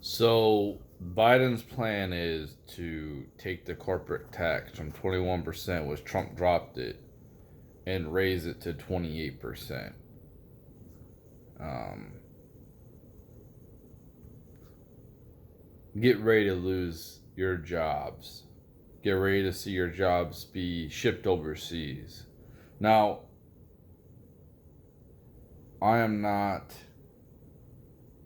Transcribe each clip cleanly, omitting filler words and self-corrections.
So Biden's plan is to take the corporate tax from 21%, which Trump dropped it, and raise it to 28%. Um, get ready to lose your jobs. Get ready to see your jobs be shipped overseas. Now, I am not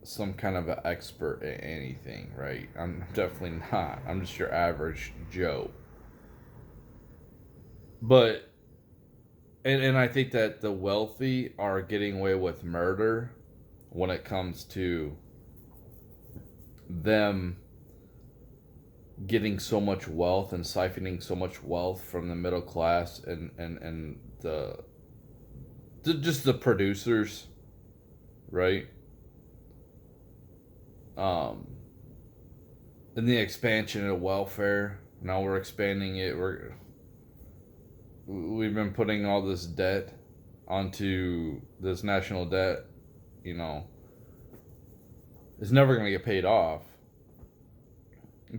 some kind of an expert at anything, right? I'm definitely not. I'm just your average Joe. But and I think that the wealthy are getting away with murder when it comes to them getting so much wealth and siphoning so much wealth from the middle class and just the producers, right? Um, and the expansion of welfare. Now we're expanding it. We've been putting all this debt onto this national debt. You know, it's never going to get paid off.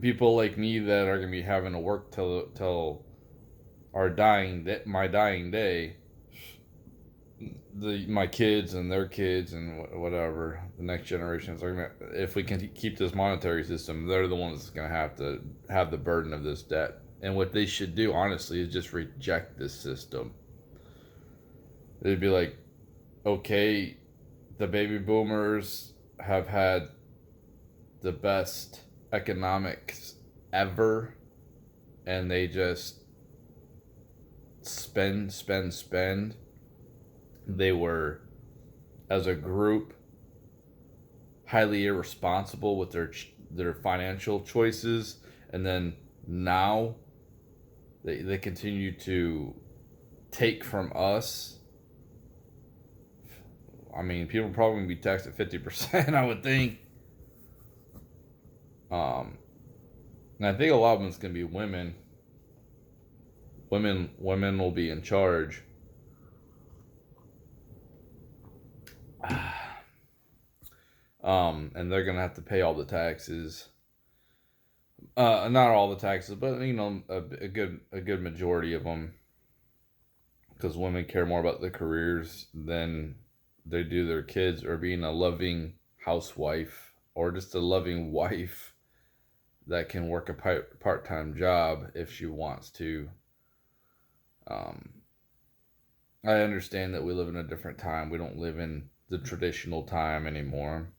People like me that are going to be having to work till our my dying day, my kids and their kids and whatever the next generations are gonna, if we can keep this monetary system, they're the ones that's gonna have to have the burden of this debt. And what they should do, honestly, is just reject this system. They'd be like, okay, the baby boomers have had the best economics ever, and they just spend. They were, as a group, highly irresponsible with their financial choices, and then now they continue to take from us. I mean, people are probably gonna be taxed at 50%. I would think. Um, and I think a lot of them is gonna be women. Women will be in charge. And they're gonna have to pay all the taxes. Not all the taxes, but a good majority of them, because women care more about their careers than they do their kids or being a loving housewife or just a loving wife that can work a part time job if she wants to. Um, I understand that we live in a different time. We don't live in the traditional time anymore,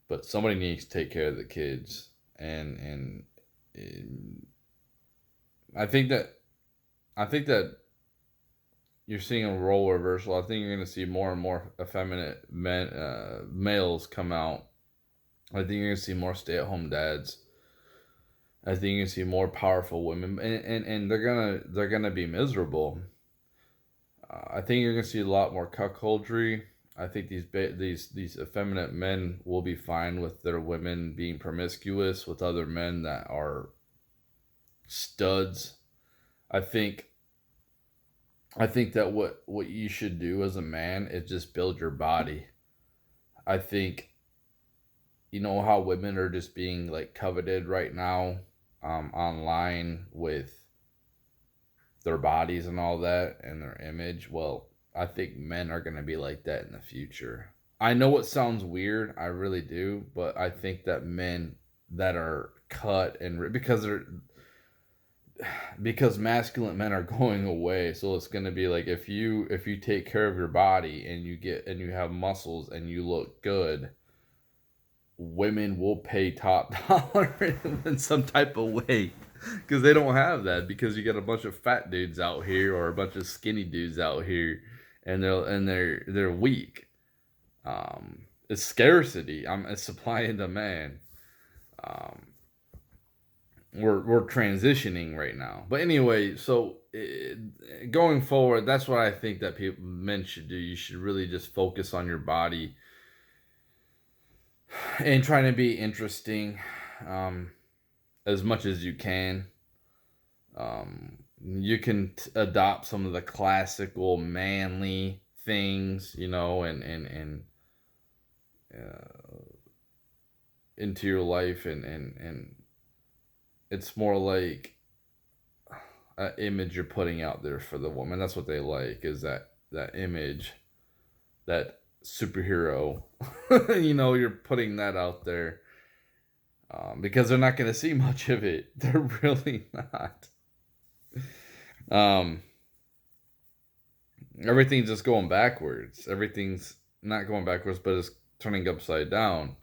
but somebody needs to take care of the kids, and I think that I think that you're seeing a role reversal. I think you're going to see more and more effeminate males come out. I think you're going to see more stay-at-home dads. I think you're going to see more powerful women, and they're gonna be miserable. I think you're going to see a lot more cuckoldry. I think these effeminate men will be fine with their women being promiscuous with other men that are studs. I think I think that what you should do as a man is just build your body. I think you know how women are just being like coveted right now, online with their bodies and all that and their image. Well, I think men are going to be like that in the future. I know it sounds weird, I really do, but I think that men that are cut and because masculine men are going away, so it's going to be like if you take care of your body and you have muscles and you look good, women will pay top dollar in some type of way, because they don't have that, because you got a bunch of fat dudes out here or a bunch of skinny dudes out here, and they're weak. It's scarcity. It's supply and demand. Um, we're transitioning right now. But anyway, so going forward, that's what I think that men should do. You should really just focus on your body and trying to be interesting, um, as much as you can. You can adopt some of the classical manly things, and into your life, and it's more like an image you're putting out there for the woman. That's what they like, is that image, that superhero. You're putting that out there, because they're not going to see much of it. They're really not. Um, Everything's just going backwards. Everything's not going backwards, but it's turning upside down.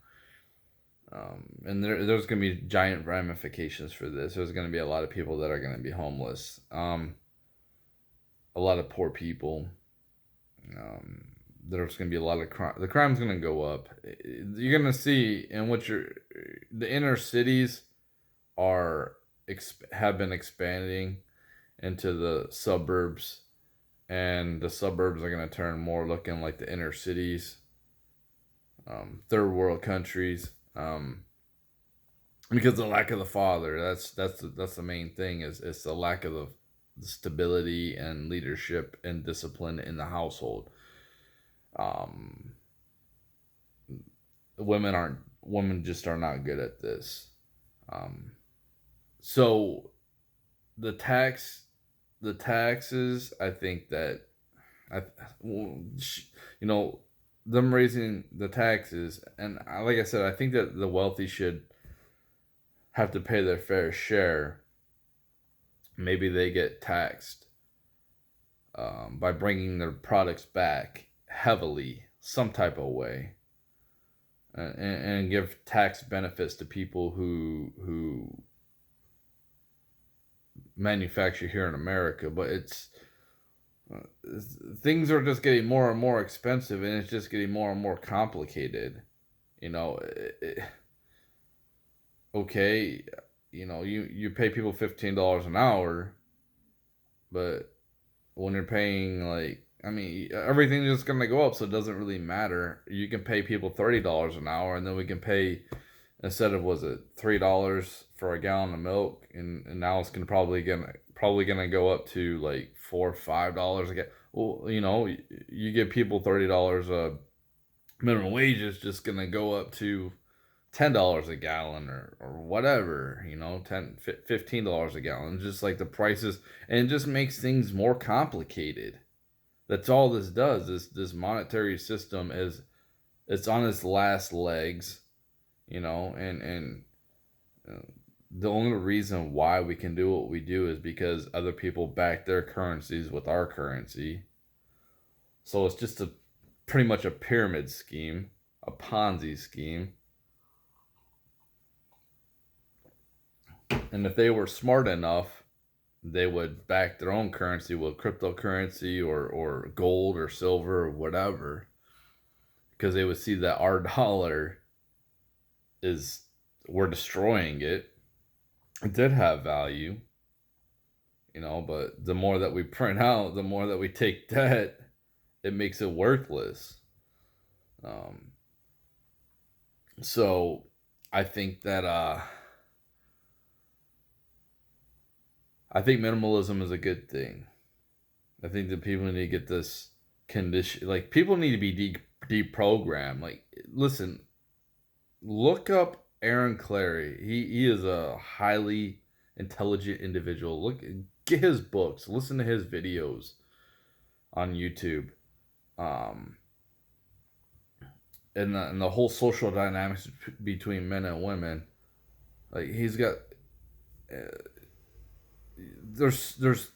And there's going to be giant ramifications for this. There's going to be a lot of people that are going to be homeless. A lot of poor people. Um, there's going to be a lot of crime. The crime's going to go up. You're going to see in the inner cities are have been expanding into the suburbs, and the suburbs are going to turn more looking like the inner cities, third world countries, because the lack of the father. That's the main thing, is the lack of the stability and leadership and discipline in the household. Um, women just are not good at this. So the taxes, I think that, I, them raising the taxes, and like I said, I think that the wealthy should have to pay their fair share. Maybe they get taxed, by bringing their products back heavily, some type of way, and give tax benefits to people who manufacture here in America. But uh, things are just getting more and more expensive, and it's just getting more and more complicated. You know, okay, you pay people $15 an hour, but when you're paying, like, I mean, everything's just gonna go up, so it doesn't really matter. You can pay people $30 an hour, and then we can pay, instead of, was it $3 for a gallon of milk, and now it's probably gonna go up to like $4 or $5 a gallon. Well, you give people $30, minimum wage is just gonna go up to $10 a gallon, or whatever, 15 $15 a gallon. Just like the prices, and it just makes things more complicated. That's all this does. This monetary system it's on its last legs, and uh, the only reason why we can do what we do is because other people back their currencies with our currency. So it's just pretty much a pyramid scheme, a Ponzi scheme. And if they were smart enough, they would back their own currency with cryptocurrency, or gold or silver or whatever, because they would see that our dollar is we're destroying it. It did have value, but the more that we print out, the more that we take debt, it makes it worthless. Um, so I think that I think minimalism is a good thing. I think that people need to get this condition. Like, people need to be deprogrammed. Like, listen, look up Aaron Clary. He is a highly intelligent individual. Get his books, listen to his videos on YouTube, um, and the whole social dynamics between men and women. Like, he's got, there's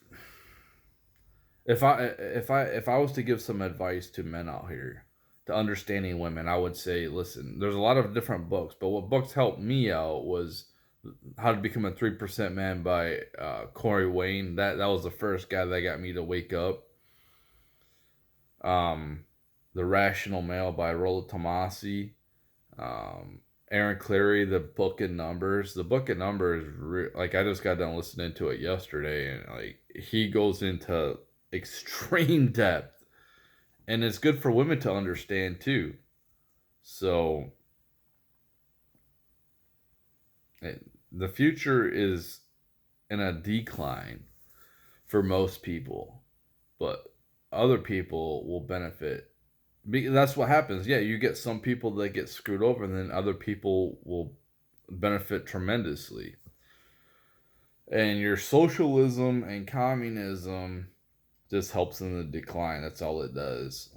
if I was to give some advice to men out here to understanding women, I would say, listen, there's a lot of different books, but what books helped me out was How to Become a 3% Man by Corey Wayne. That was the first guy that got me to wake up. The Rational Male by Rollo Tomassi. Aaron Clary, The Book of Numbers. The Book of Numbers, like, I just got done listening to it yesterday, and like, he goes into extreme depth, and it's good for women to understand too. So the future is in a decline for most people, but other people will benefit That's what happens. Yeah, you get some people that get screwed over, and then other people will benefit tremendously. And your socialism and communism just helps in the decline. That's all it does.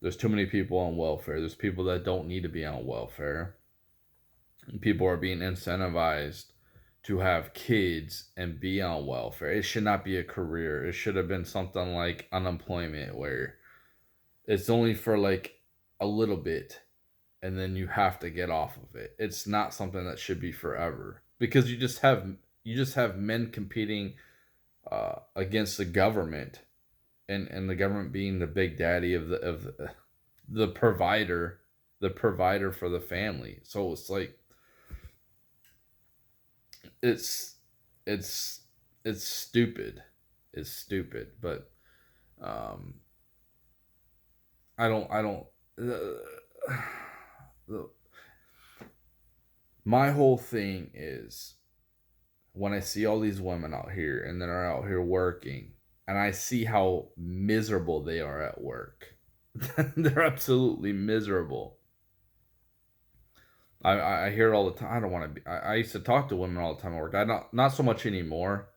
There's too many people on welfare. There's people that don't need to be on welfare. And people are being incentivized to have kids and be on welfare. It should not be a career. It should have been something like unemployment, where it's only for like a little bit and then you have to get off of it. It's not something that should be forever, because you just have men competing against the government, and the government being the big daddy of the provider, the provider for the family. So it's like it's it's it's stupid. It's stupid, but um I don't the, my whole thing is, when I see all these women out here and that are out here working, and I see how miserable they are at work. They're absolutely miserable. I hear it all the time. I don't want to be. I used to talk to women all the time at work. I not so much anymore,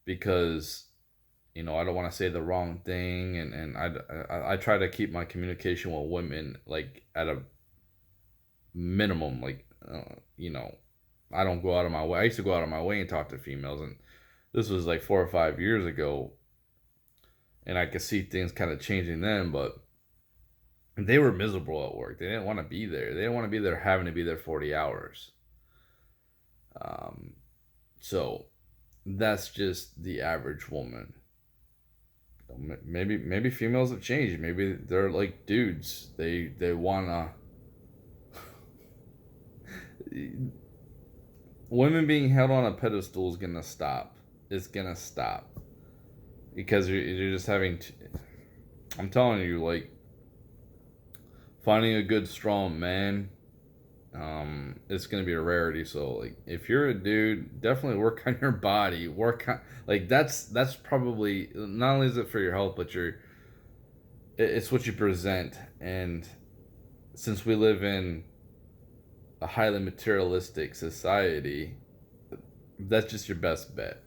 because I don't want to say the wrong thing, and I try to keep my communication with women like at a minimum. Like I don't go out of my way. I used to go out of my way and talk to females, and this was like 4 or 5 years ago, and I could see things kind of changing then, but they were miserable at work. They didn't want to be there. They didn't want to be there having to be there 40 hours. Um, so that's just the average woman. Maybe females have changed. Maybe they're like dudes. They wanna women being held on a pedestal is gonna stop. It's gonna stop because you're just having. I'm telling you, like, finding a good strong man, it's gonna be a rarity. So like, if you're a dude, definitely work on your body. Work on, like, that's probably, not only is it for your health, but it's what you present. And since we live in a highly materialistic society, that's just your best bet.